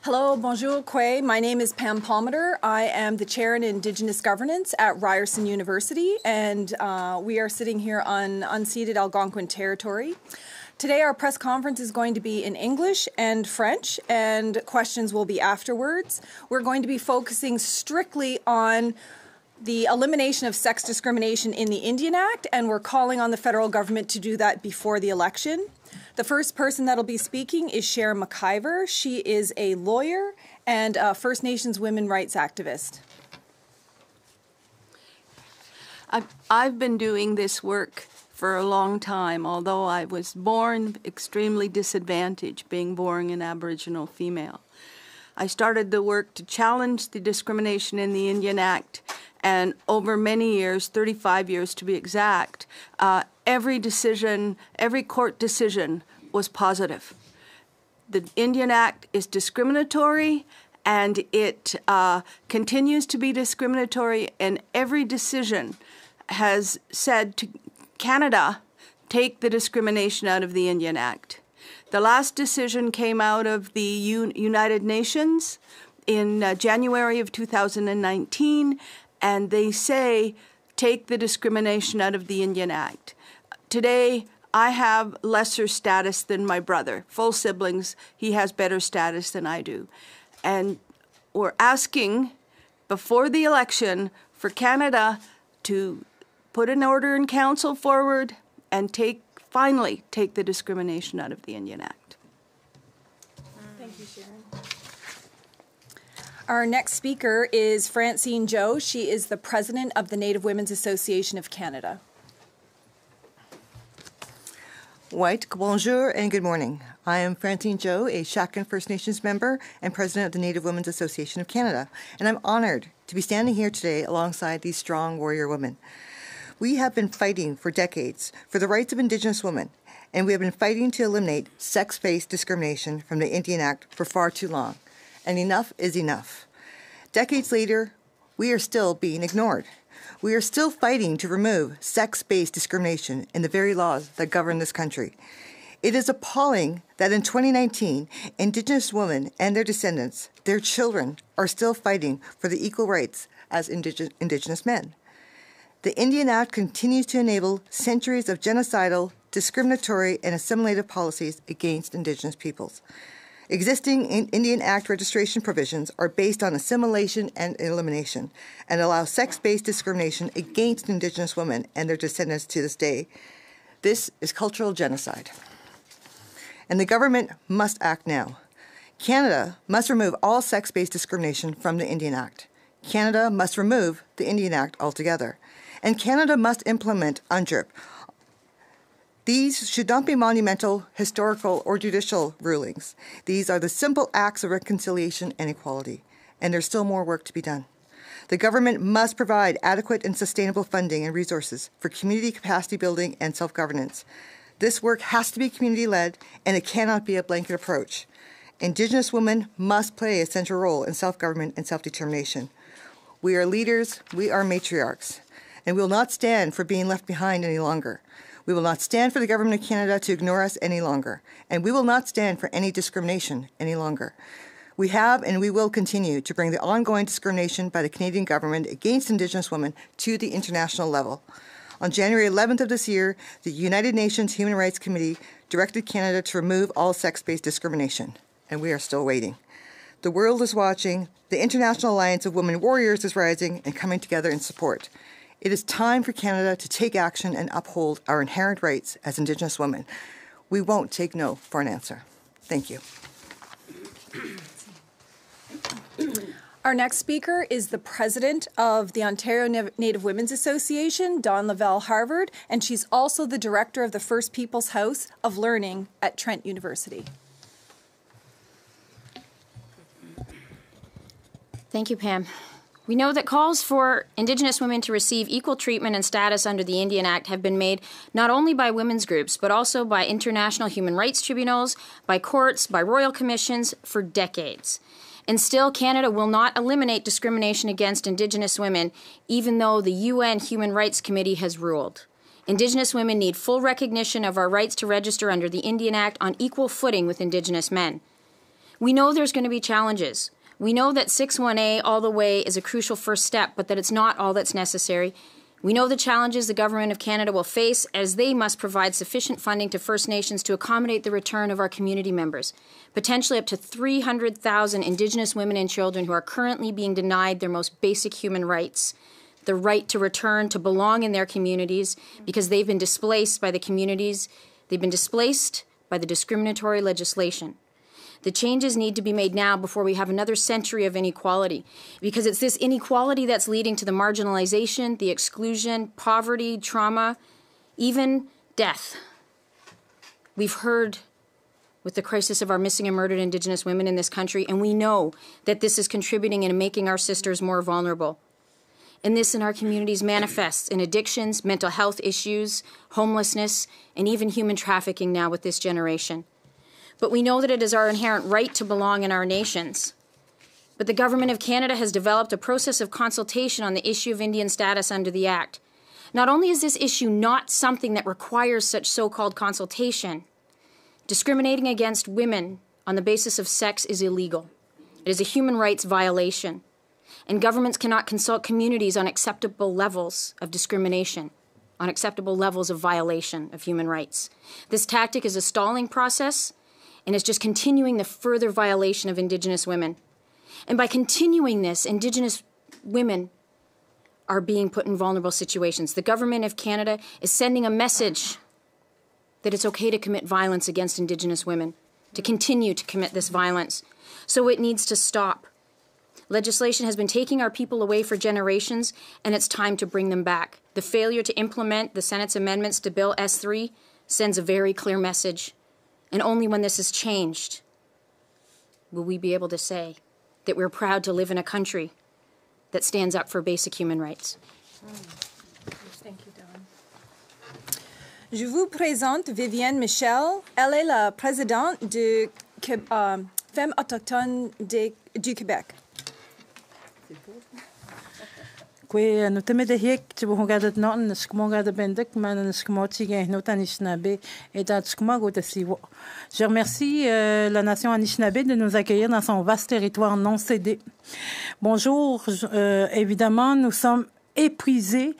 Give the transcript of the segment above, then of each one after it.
Hello, bonjour, Kwe. My name is Pam Palmater. I am the chair in Indigenous Governance at Ryerson University, and we are sitting here on unceded Algonquin territory. Today our press conference is going to be in English and French, and questions will be afterwards. We're going to be focusing strictly on the elimination of sex discrimination in the Indian Act, and we're calling on the federal government to do that before the election. The first person that'll be speaking is Cher McIvor. She is a lawyer and a First Nations women rights activist. I've been doing this work for a long time, although I was born extremely disadvantaged, being born an Aboriginal female. I started the work to challenge the discrimination in the Indian Act, and over many years, 35 years to be exact, every court decision was positive. The Indian Act is discriminatory, and it continues to be discriminatory, and every decision has said to Canada, take the discrimination out of the Indian Act. The last decision came out of the United Nations in January of 2019, and they say, take the discrimination out of the Indian Act. Today, I have lesser status than my brother. Full siblings, he has better status than I do. And we're asking, before the election, for Canada to put an order in council forward and finally take the discrimination out of the Indian Act. Thank you, Sharon. Our next speaker is Francyne Joe. She is the president of the Native Women's Association of Canada. White, bonjour, and good morning. I am Francyne Joe, a Shakan First Nations member and president of the Native Women's Association of Canada, and I'm honored to be standing here today alongside these strong warrior women. We have been fighting for decades for the rights of Indigenous women, and we have been fighting to eliminate sex-based discrimination from the Indian Act for far too long. And enough is enough. Decades later, we are still being ignored. We are still fighting to remove sex-based discrimination in the very laws that govern this country. It is appalling that in 2019, Indigenous women and their descendants, their children, are still fighting for the equal rights as Indigenous men. The Indian Act continues to enable centuries of genocidal, discriminatory, and assimilative policies against Indigenous peoples. Existing Indian Act registration provisions are based on assimilation and elimination and allow sex-based discrimination against Indigenous women and their descendants to this day. This is cultural genocide. And the government must act now. Canada must remove all sex-based discrimination from the Indian Act. Canada must remove the Indian Act altogether. And Canada must implement UNDRIP. These should not be monumental, historical, or judicial rulings. These are the simple acts of reconciliation and equality, and there's still more work to be done. The government must provide adequate and sustainable funding and resources for community capacity building and self-governance. This work has to be community-led, and it cannot be a blanket approach. Indigenous women must play a central role in self-government and self-determination. We are leaders, we are matriarchs, and we will not stand for being left behind any longer. We will not stand for the Government of Canada to ignore us any longer, and we will not stand for any discrimination any longer. We have and we will continue to bring the ongoing discrimination by the Canadian government against Indigenous women to the international level. On January 11th of this year, the United Nations Human Rights Committee directed Canada to remove all sex-based discrimination, and we are still waiting. The world is watching. The International Alliance of Women Warriors is rising and coming together in support. It is time for Canada to take action and uphold our inherent rights as Indigenous women. We won't take no for an answer. Thank you. Our next speaker is the president of the Ontario Native Women's Association, Lavell Harvard, and she's also the director of the First Peoples House of Learning at Trent University. Thank you, Pam. We know that calls for Indigenous women to receive equal treatment and status under the Indian Act have been made not only by women's groups, but also by international human rights tribunals, by courts, by royal commissions for decades. And still, Canada will not eliminate discrimination against Indigenous women, even though the UN Human Rights Committee has ruled. Indigenous women need full recognition of our rights to register under the Indian Act on equal footing with Indigenous men. We know there's going to be challenges. We know that 6-1A all the way is a crucial first step, but that it's not all that's necessary. We know the challenges the Government of Canada will face as they must provide sufficient funding to First Nations to accommodate the return of our community members, potentially up to 300,000 Indigenous women and children who are currently being denied their most basic human rights, the right to return, to belong in their communities because they've been displaced by the communities, they've been displaced by the discriminatory legislation. The changes need to be made now before we have another century of inequality, because it's this inequality that's leading to the marginalization, the exclusion, poverty, trauma, even death. We've heard with the crisis of our missing and murdered Indigenous women in this country, and we know that this is contributing and making our sisters more vulnerable. And this in our communities manifests in addictions, mental health issues, homelessness, and even human trafficking now with this generation. But we know that it is our inherent right to belong in our nations. But the Government of Canada has developed a process of consultation on the issue of Indian status under the Act. Not only is this issue not something that requires such so-called consultation, discriminating against women on the basis of sex is illegal. It is a human rights violation. And governments cannot consult communities on acceptable levels of discrimination, on acceptable levels of violation of human rights. This tactic is a stalling process, and it's just continuing the further violation of Indigenous women. And by continuing this, Indigenous women are being put in vulnerable situations. The Government of Canada is sending a message that it's okay to commit violence against Indigenous women, to continue to commit this violence. So it needs to stop. Legislation has been taking our people away for generations, and it's time to bring them back. The failure to implement the Senate's amendments to Bill S3 sends a very clear message. And only when this is changed will we be able to say that we're proud to live in a country that stands up for basic human rights. Thank you, Dawn. Je vous présente Vivienne Michel. Elle est la présidente de Femmes autochtones du Québec. Kwe no teme de hek te bo ngada no na skmonga de bendik man na skmoti ge no Anishinaabe et da skmago de siwo. Je remercie la nation Anishinaabe de nous accueillir dans son vaste territoire non cédé. Bonjour, évidemment, nous sommes épuisés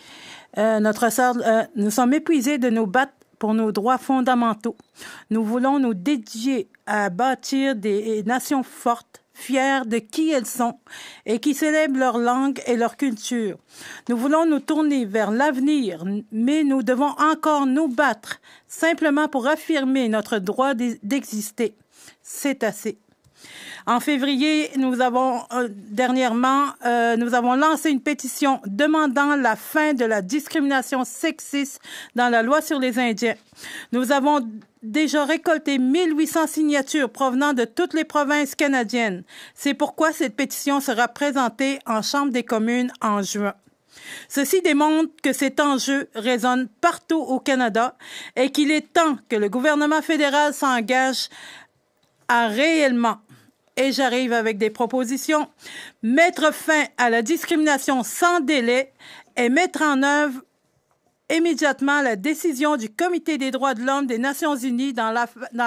nous sommes épuisés de nous battre pour nos droits fondamentaux. Nous voulons nous dédier à bâtir des nations fortes, fiers de qui elles sont et qui célèbrent leur langue et leur culture. Nous voulons nous tourner vers l'avenir, mais nous devons encore nous battre simplement pour affirmer notre droit d'exister. C'est assez. En février, nous avons lancé une pétition demandant la fin de la discrimination sexiste dans la loi sur les Indiens. Nous avons déjà récolté 1800 signatures provenant de toutes les provinces canadiennes. C'est pourquoi cette pétition sera présentée en Chambre des communes en juin. Ceci démontre que cet enjeu résonne partout au Canada et qu'il est temps que le gouvernement fédéral s'engage à réellement, et j'arrive avec des propositions, mettre fin à la discrimination sans délai et mettre en œuvre immédiatement la décision du Comité des droits de l'homme des Nations unies dans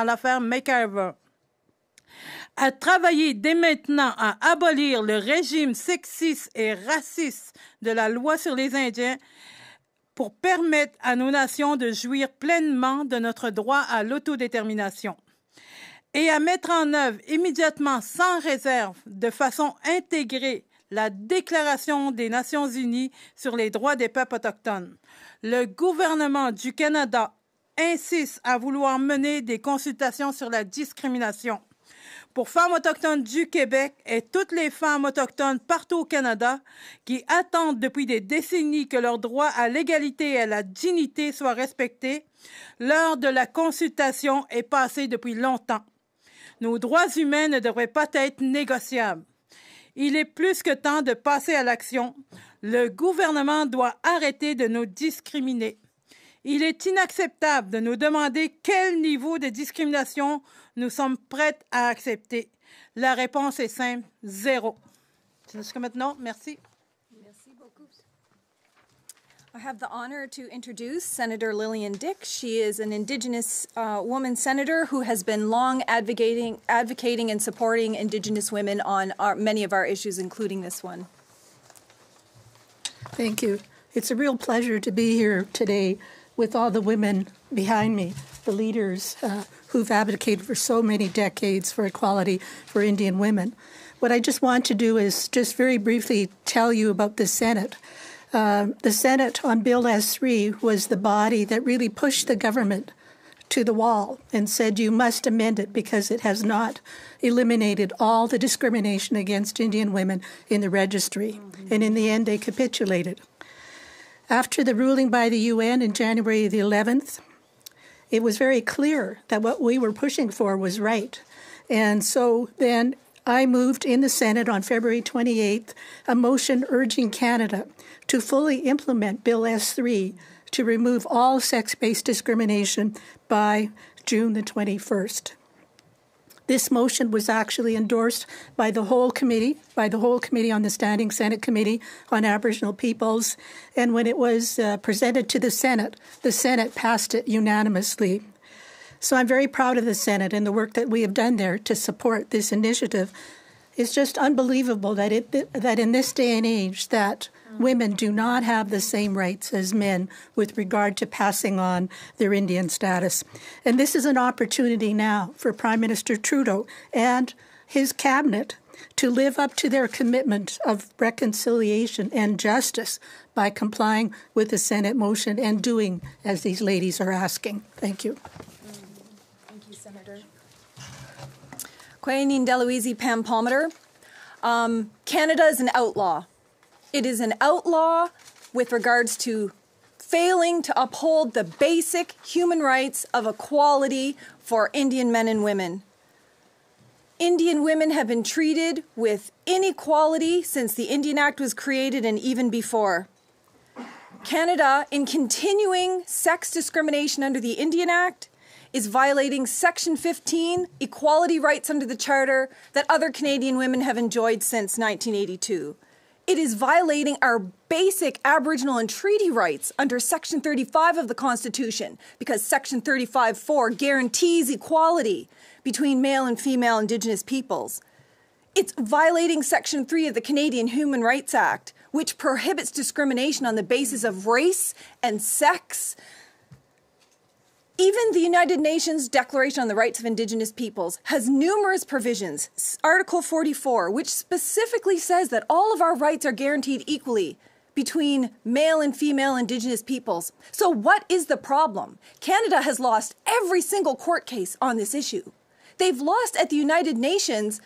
l'affaire McIvor. À travailler dès maintenant à abolir le régime sexiste et raciste de la loi sur les Indiens pour permettre à nos nations de jouir pleinement de notre droit à l'autodétermination. Et à mettre en œuvre immédiatement, sans réserve, de façon intégrée, la Déclaration des Nations unies sur les droits des peuples autochtones. Le gouvernement du Canada insiste à vouloir mener des consultations sur la discrimination. Pour Femmes autochtones du Québec et toutes les femmes autochtones partout au Canada qui attendent depuis des décennies que leur droit à l'égalité et à la dignité soient respectés, l'heure de la consultation est passée depuis longtemps. Nos droits humains ne devraient pas être négociables. Il est plus que temps de passer à l'action. Le gouvernement doit arrêter de nous discriminer. Il est inacceptable de nous demander quel niveau de discrimination nous sommes prêtes à accepter. La réponse est simple, 0. Jusqu'à maintenant, merci. Merci beaucoup. I have the honor to introduce Senator Lillian Dick. She is an Indigenous woman senator who has been long advocating and supporting Indigenous women on many of our issues, including this one. Thank you. It's a real pleasure to be here today with all the women behind me, the leaders who've advocated for so many decades for equality for Indian women. What I just want to do is just very briefly tell you about the Senate. The Senate on Bill S3 was the body that really pushed the government to the wall and said you must amend it because it has not eliminated all the discrimination against Indian women in the registry. And in the end, they capitulated. After the ruling by the UN in January the 11th, it was very clear that what we were pushing for was right. And so then I moved in the Senate on February 28th a motion urging Canada to fully implement Bill S3 to remove all sex-based discrimination by June the 21st. This motion was actually endorsed by the whole committee on the Standing Senate Committee on Aboriginal Peoples, and when it was presented to the Senate passed it unanimously. So I'm very proud of the Senate and the work that we have done there to support this initiative. It's just unbelievable that in this day and age that women do not have the same rights as men with regard to passing on their Indian status. And this is an opportunity now for Prime Minister Trudeau and his cabinet to live up to their commitment of reconciliation and justice by complying with the Senate motion and doing as these ladies are asking. Thank you. Thank you, Senator. Queen Deluisi Pam Palmater. Canada is an outlaw. It is an outlaw with regards to failing to uphold the basic human rights of equality for Indian men and women. Indian women have been treated with inequality since the Indian Act was created and even before. Canada, in continuing sex discrimination under the Indian Act, is violating Section 15, equality rights under the Charter that other Canadian women have enjoyed since 1982. It is violating our basic Aboriginal and treaty rights under Section 35 of the Constitution because Section 35(4) guarantees equality between male and female Indigenous peoples. It's violating Section 3 of the Canadian Human Rights Act, which prohibits discrimination on the basis of race and sex. Even the United Nations Declaration on the Rights of Indigenous Peoples has numerous provisions, Article 44, which specifically says that all of our rights are guaranteed equally between male and female Indigenous peoples. So what is the problem? Canada has lost every single court case on this issue. They've lost at the United Nations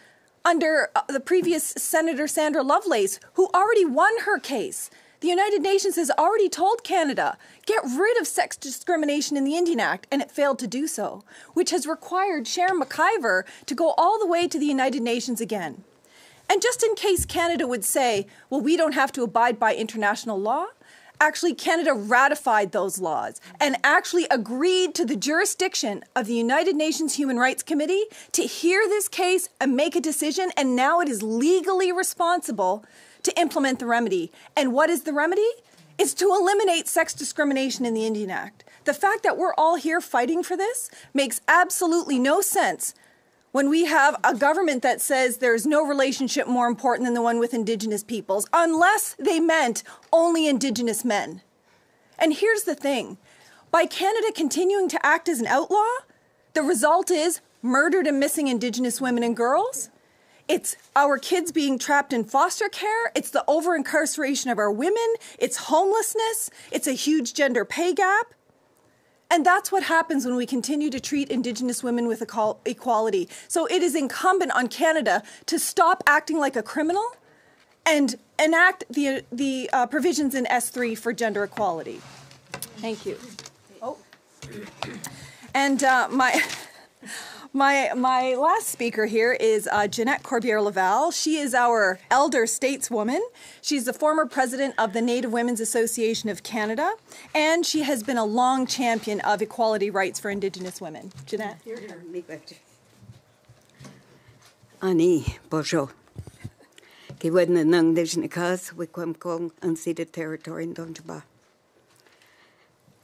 under the previous Senator Sandra Lovelace, who already won her case. The United Nations has already told Canada, get rid of sex discrimination in the Indian Act, and it failed to do so, which has required Cher McIvor to go all the way to the United Nations again. And just in case Canada would say, well, we don't have to abide by international law, actually Canada ratified those laws and actually agreed to the jurisdiction of the United Nations Human Rights Committee to hear this case and make a decision, and now it is legally responsible to implement the remedy. And what is the remedy? It's to eliminate sex discrimination in the Indian Act. The fact that we're all here fighting for this makes absolutely no sense when we have a government that says there's no relationship more important than the one with Indigenous peoples, unless they meant only Indigenous men. And here's the thing. By Canada continuing to act as an outlaw, the result is murdered and missing Indigenous women and girls. It's our kids being trapped in foster care. It's the over-incarceration of our women. It's homelessness. It's a huge gender pay gap. And that's what happens when we continue to treat Indigenous women with equality. So it is incumbent on Canada to stop acting like a criminal and enact the provisions in S3 for gender equality. Thank you. Oh. And my last speaker here is Jeanette Corbiere Lavell. She is our elder stateswoman. She's the former president of the Native Women's Association of Canada, and she has been a long champion of equality rights for Indigenous women. Jeanette, you're here. Ani, bonjour. Ki wadna nang Indigenous we kwam kong unceded territory in Donjaba.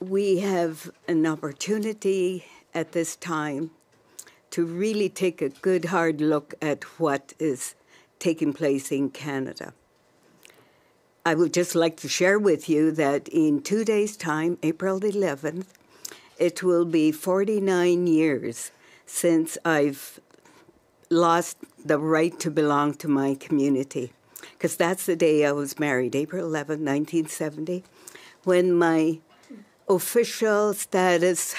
we have an opportunity at this time to really take a good hard look at what is taking place in Canada. I would just like to share with you that in 2 days' time, April 11th, it will be 49 years since I've lost the right to belong to my community, because that's the day I was married, April 11, 1970, when my official status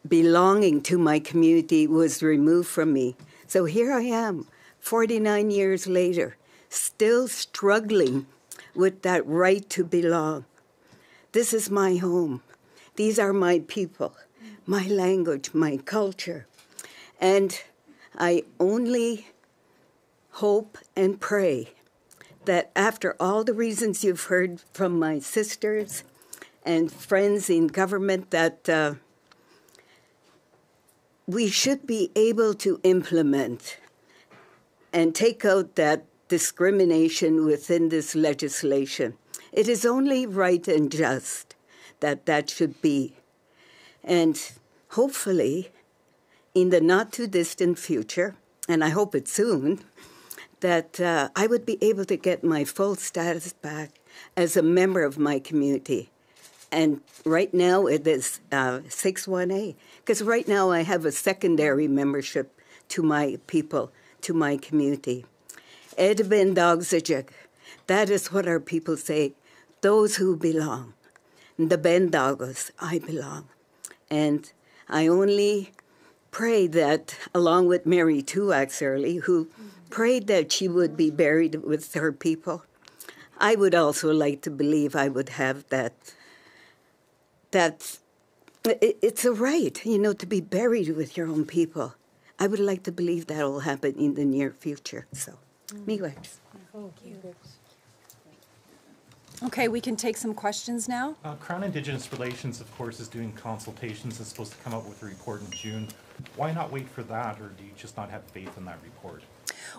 belonging to my community was removed from me. So here I am, 49 years later, still struggling with that right to belong. This is my home. These are my people, my language, my culture. And I only hope and pray that after all the reasons you've heard from my sisters and friends in government, that we should be able to implement and take out that discrimination within this legislation. It is only right and just that that should be. And hopefully, in the not-too-distant future, and I hope it's soon, that I would be able to get my full status back as a member of my community. And right now it is 6-1A, because right now I have a secondary membership to my people, to my community. Edben Dogsajek, that is what our people say, those who belong. The Bendagos, I belong. And I only pray that, along with Mary Tuax early, who prayed that she would be buried with her people, I would also like to believe I would have that it's a right, to be buried with your own people. I would like to believe that will happen in the near future. So, miigwech. Okay, we can take some questions now. Crown Indigenous Relations, of course, is doing consultations. It's supposed to come out with a report in June. Why not wait for that, or do you just not have faith in that report?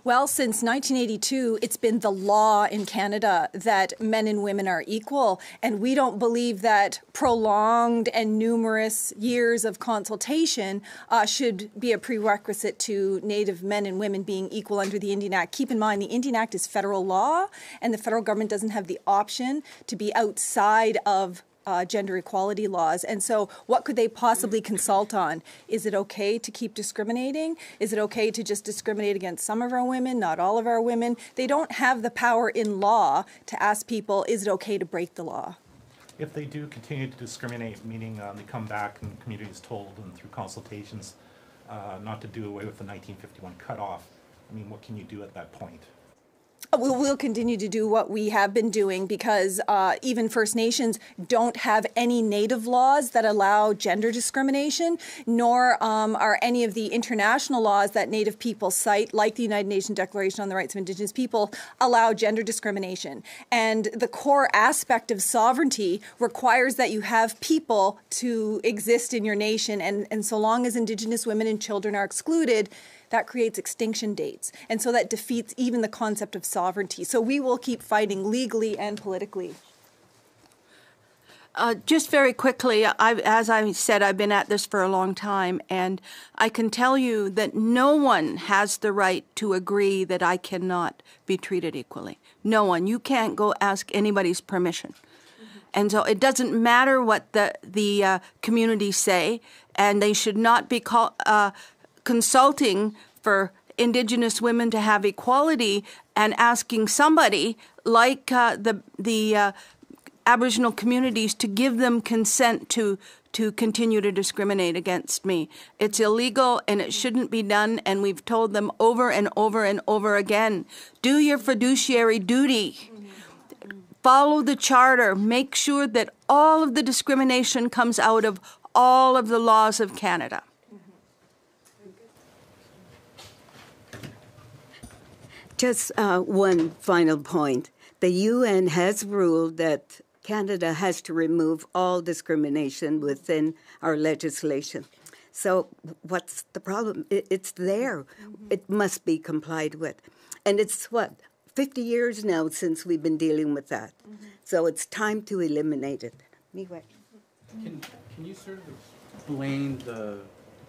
Well, since 1982, it's been the law in Canada that men and women are equal, and we don't believe that prolonged and numerous years of consultation should be a prerequisite to Native men and women being equal under the Indian Act. Keep in mind, the Indian Act is federal law, and the federal government doesn't have the option to be outside of gender equality laws. And so what could they possibly consult on? Is it okay to keep discriminating? Is it okay to just discriminate against some of our women, not all of our women? They don't have the power in law to ask people, is it okay to break the law? If they do continue to discriminate, meaning they come back and the community is told and through consultations not to do away with the 1951 cutoff, what can you do at that point? We'll continue to do what we have been doing, because even First Nations don't have any Native laws that allow gender discrimination, nor are any of the international laws that Native people cite, like the United Nations Declaration on the Rights of Indigenous People, allow gender discrimination. And the core aspect of sovereignty requires that you have people to exist in your nation, and so long as Indigenous women and children are excluded, that creates extinction dates. And so that defeats even the concept of sovereignty. So we will keep fighting legally and politically. Just very quickly, as I said, I've been at this for a long time, and I can tell you that no one has the right to agree that I cannot be treated equally. No one. You can't go ask anybody's permission. And so it doesn't matter what the communities say, and they should not be consulting for Indigenous women to have equality and asking somebody like the Aboriginal communities to give them consent to continue to discriminate against me. It's illegal and it shouldn't be done, and we've told them over and over and over again, do your fiduciary duty. Follow the charter. Make sure that all of the discrimination comes out of all of the laws of Canada. Just one final point. The UN has ruled that Canada has to remove all discrimination within our legislation. So what's the problem? It's there. It must be complied with. And it's 50 years now since we've been dealing with that. So it's time to eliminate it. Anyway. Can you sort of explain the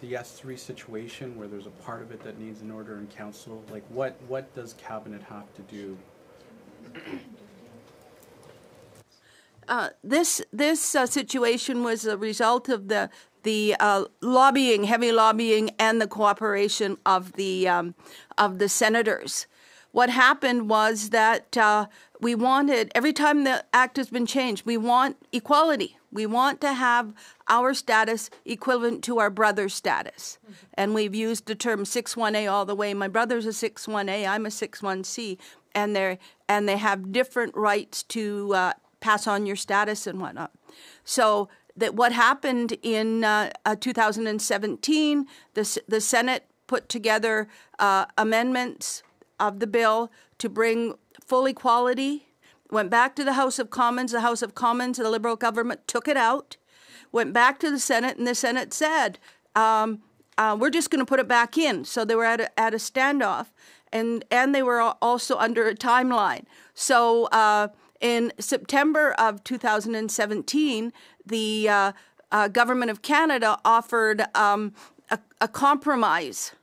S3 situation where there's a part of it that needs an order in council? Like what does cabinet have to do? This situation was a result of the lobbying, heavy lobbying, and the cooperation of the senators. What happened was that we wanted, every time the act has been changed, we want equality. We want to have our status equivalent to our brother's status. And we've used the term 6-1A all the way. My brother's a 6-1A, I'm a 6-1C, and they have different rights to pass on your status and whatnot. So that what happened in 2017, the Senate put together amendments of the bill to bring full equality, went back to the House of Commons. The House of Commons, the Liberal government, took it out, went back to the Senate, and the Senate said, we're just going to put it back in. So they were at a standoff, and they were also under a timeline. So in September of 2017, the Government of Canada offered a compromise.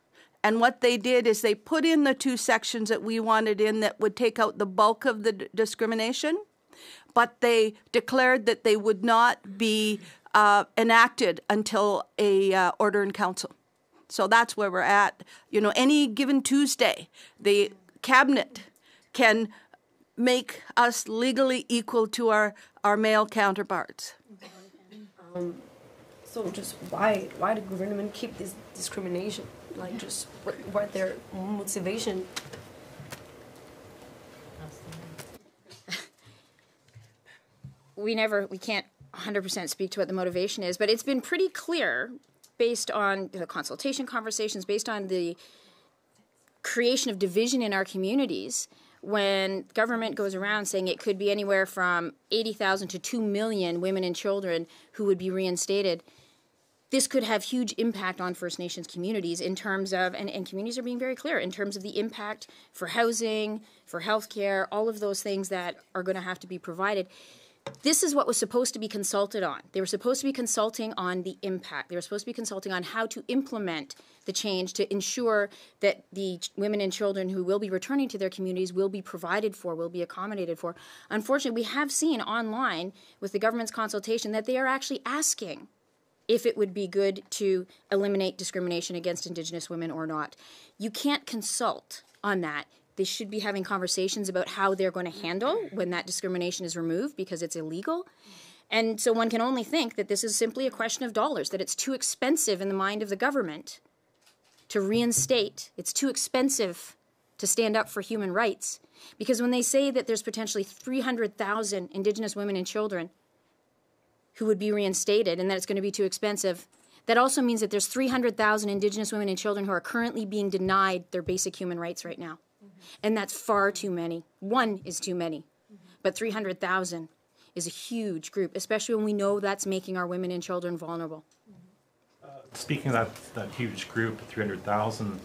And what they did is they put in the two sections that we wanted in that would take out the bulk of the discrimination, but they declared that they would not be enacted until a order in council. So that's where we're at. You know, any given Tuesday, the cabinet can make us legally equal to our male counterparts. So just why the government keep this discrimination? Like, just what their motivation? We can't 100% speak to what the motivation is, but it's been pretty clear based on the consultation conversations, based on the creation of division in our communities, when government goes around saying it could be anywhere from 80,000 to 2 million women and children who would be reinstated. This could have huge impact on First Nations communities in terms of, and communities are being very clear, in terms of the impact for housing, for healthcare, all of those things that are going to have to be provided. This is what was supposed to be consulted on. They were supposed to be consulting on the impact. They were supposed to be consulting on how to implement the change to ensure that the women and children who will be returning to their communities will be provided for, will be accommodated for. Unfortunately, we have seen online with the government's consultation that they are actually asking if it would be good to eliminate discrimination against Indigenous women or not. You can't consult on that. They should be having conversations about how they're going to handle when that discrimination is removed because it's illegal. And so one can only think that this is simply a question of dollars, that it's too expensive in the mind of the government to reinstate. It's too expensive to stand up for human rights. Because when they say that there's potentially 300,000 Indigenous women and children who would be reinstated and that it's going to be too expensive, that also means that there's 300,000 Indigenous women and children who are currently being denied their basic human rights right now. And that's far too many. One is too many. But 300,000 is a huge group, especially when we know that's making our women and children vulnerable. Speaking of that huge group, 300,000,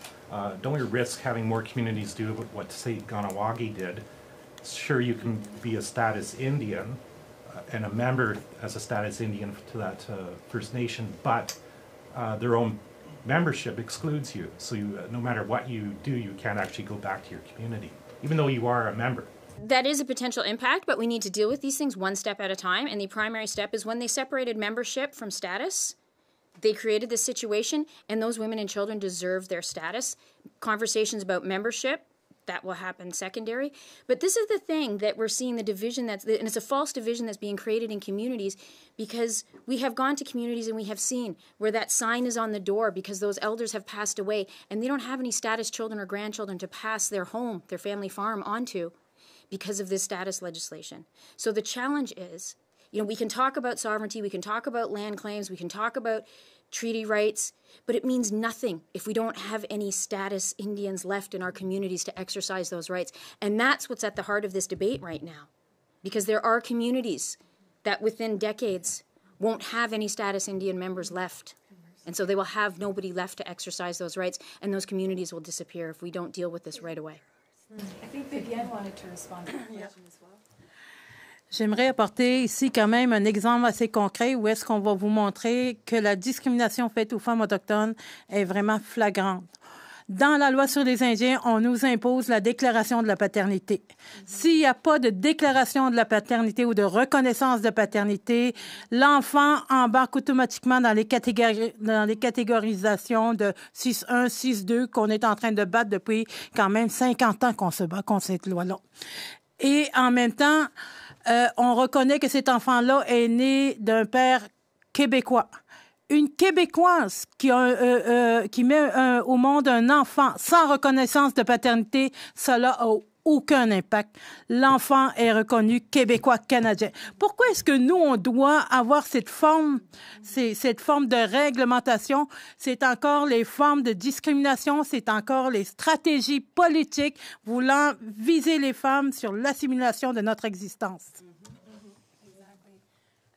don't we risk having more communities do what, say, Ganawagi did? Sure, you can be a status Indian and a member as a status Indian to that First Nation, but their own membership excludes you. So no matter what you do, you can't actually go back to your community, even though you are a member. That is a potential impact, but we need to deal with these things one step at a time. And the primary step is when they separated membership from status, they created this situation, and those women and children deserve their status. Conversations about membership, that will happen secondary. But this is the thing that we're seeing, the division and it's a false division that's being created in communities, because we have gone to communities and we have seen where that sign is on the door because those elders have passed away and they don't have any status children or grandchildren to pass their home, their family farm onto because of this status legislation. So the challenge is, we can talk about sovereignty, we can talk about land claims, we can talk about treaty rights, but it means nothing if we don't have any status Indians left in our communities to exercise those rights. And that's what's at the heart of this debate right now, because there are communities that within decades won't have any status Indian members left. And so they will have nobody left to exercise those rights, and those communities will disappear if we don't deal with this right away. I think Vivienne wanted to respond to the question as well. J'aimerais apporter ici quand même un exemple assez concret où est-ce qu'on va vous montrer que la discrimination faite aux femmes autochtones est vraiment flagrante. Dans la loi sur les Indiens, on nous impose la déclaration de la paternité. S'il n'y a pas de déclaration de la paternité ou de reconnaissance de paternité, l'enfant embarque automatiquement dans les catégorisations de 6-1, 6-2 qu'on est en train de battre depuis quand même 50 ans qu'on se bat contre cette loi-là. Et en même temps, on reconnaît que cet enfant-là est né d'un père québécois. Une Québécoise qui met au monde un enfant sans reconnaissance de paternité, cela a aucun impact. L'enfant est reconnu québécois-canadien. Pourquoi est-ce que nous, on doit avoir cette forme de réglementation? C'est encore les formes de discrimination, c'est encore les stratégies politiques voulant viser les femmes sur l'assimilation de notre existence.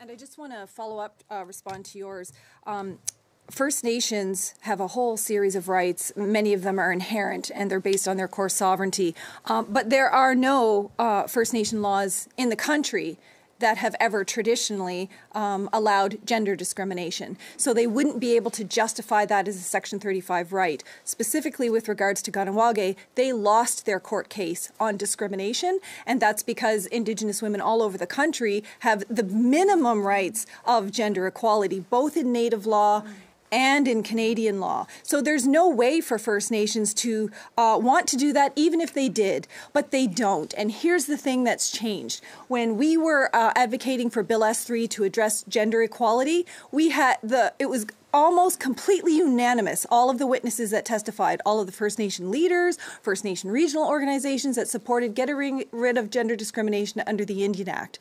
And I just want to follow up, respond to yours. First Nations have a whole series of rights. Many of them are inherent and they're based on their core sovereignty. But there are no First Nation laws in the country that have ever traditionally allowed gender discrimination. So they wouldn't be able to justify that as a Section 35 right. Specifically with regards to Kahnawake, they lost their court case on discrimination, and that's because Indigenous women all over the country have the minimum rights of gender equality, both in Native law and in Canadian law. So there's no way for First Nations to want to do that, even if they did, but they don't. And here's the thing that's changed. When we were advocating for Bill S3 to address gender equality, it was almost completely unanimous, all of the witnesses that testified, all of the First Nation leaders, First Nation regional organizations that supported getting rid of gender discrimination under the Indian Act.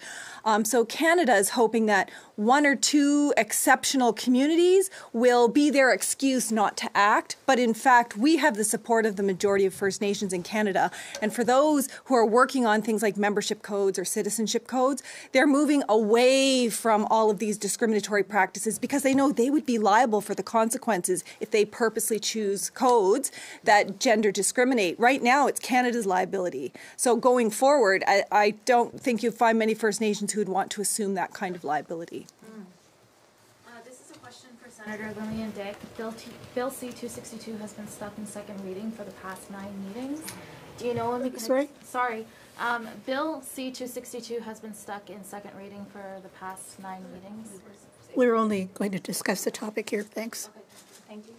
So Canada is hoping that one or two exceptional communities will be their excuse not to act, but in fact, we have the support of the majority of First Nations in Canada. And for those who are working on things like membership codes or citizenship codes, they're moving away from all of these discriminatory practices because they know they would be liable for the consequences if they purposely choose codes that gender discriminate. Right now, it's Canada's liability. So going forward, I don't think you'll find many First Nations who would want to assume that kind of liability. This is a question for Senator Lillian Dick. Bill C-262 has been stuck in second reading for the past 9 meetings. Do you know when we can... Sorry. Bill C-262 has been stuck in second reading for the past 9 meetings. We're only going to discuss the topic here. Thanks. Okay. Thank you.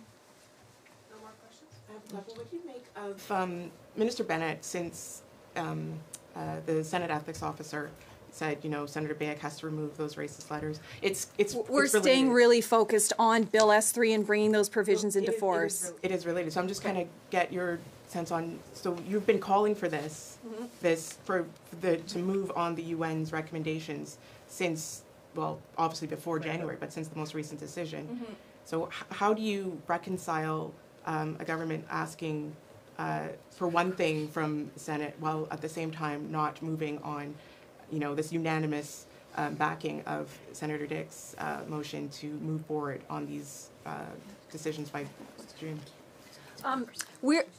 No more questions? What do you make of Minister Bennett, since the Senate Ethics Officer said, Senator Bayek has to remove those racist letters? We're staying really focused on Bill S3 and bringing those provisions into force. It is related. So I'm just kind of get your sense on. So you've been calling for this, to move on the UN's recommendations since. Well, obviously before January, but since the most recent decision. So how do you reconcile a government asking for one thing from the Senate while at the same time not moving on, this unanimous backing of Senator Dick's motion to move forward on these decisions by June?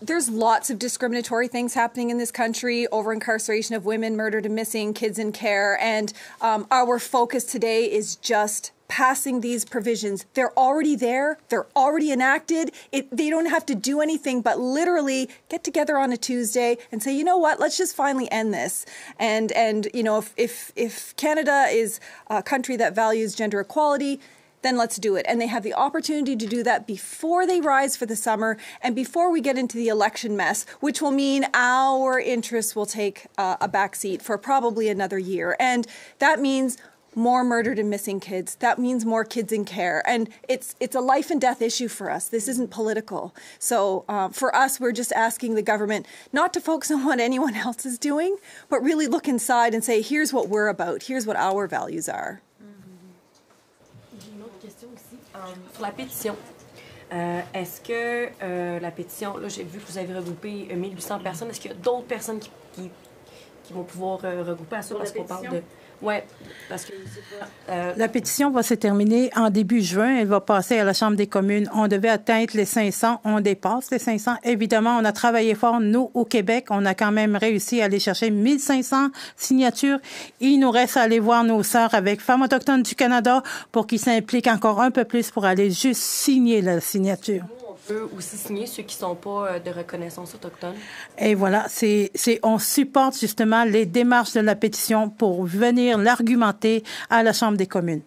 There's lots of discriminatory things happening in this country, over-incarceration of women, murdered and missing, kids in care, and our focus today is just passing these provisions. They're already there. They're already enacted. They don't have to do anything but literally get together on a Tuesday and say, you know what, let's just finally end this. And if Canada is a country that values gender equality, then let's do it. And they have the opportunity to do that before they rise for the summer and before we get into the election mess, which will mean our interests will take a backseat for probably another year. And that means more murdered and missing kids. That means more kids in care. And it's a life and death issue for us. This isn't political. So for us, we're just asking the government not to focus on what anyone else is doing, but really look inside and say, here's what we're about. Here's what our values are. Sur la pétition, est-ce que la pétition, là j'ai vu que vous avez regroupé 1800 personnes, est-ce qu'il y a d'autres personnes qui vont pouvoir regrouper à ça parce qu'on parle de... Ouais, parce que La pétition va se terminer en début juin. Elle va passer à la Chambre des communes. On devait atteindre les 500. On dépasse les 500. Évidemment, on a travaillé fort. Nous, au Québec, on a quand même réussi à aller chercher 1500 signatures. Il nous reste à aller voir nos sœurs avec Femmes autochtones du Canada pour qu'ils s'impliquent encore un peu plus pour aller juste signer la signature. on peut aussi signer ceux qui ne sont pas de reconnaissance autochtone. Et voilà, on supporte justement les démarches de la pétition pour venir l'argumenter à la Chambre des communes.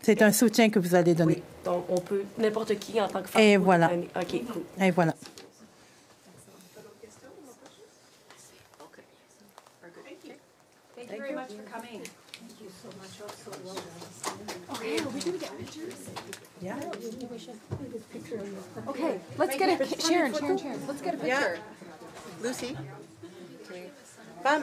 C'est un soutien que vous allez donner. Oui, donc on peut, n'importe qui en tant que femme. Et voilà. OK, cool. Et voilà. Thank you very much for coming. Thank you so much. Okay, are we going to get pictures? Yeah. Okay, let's get a Sharon. Let's get a picture. Lucy. Pam.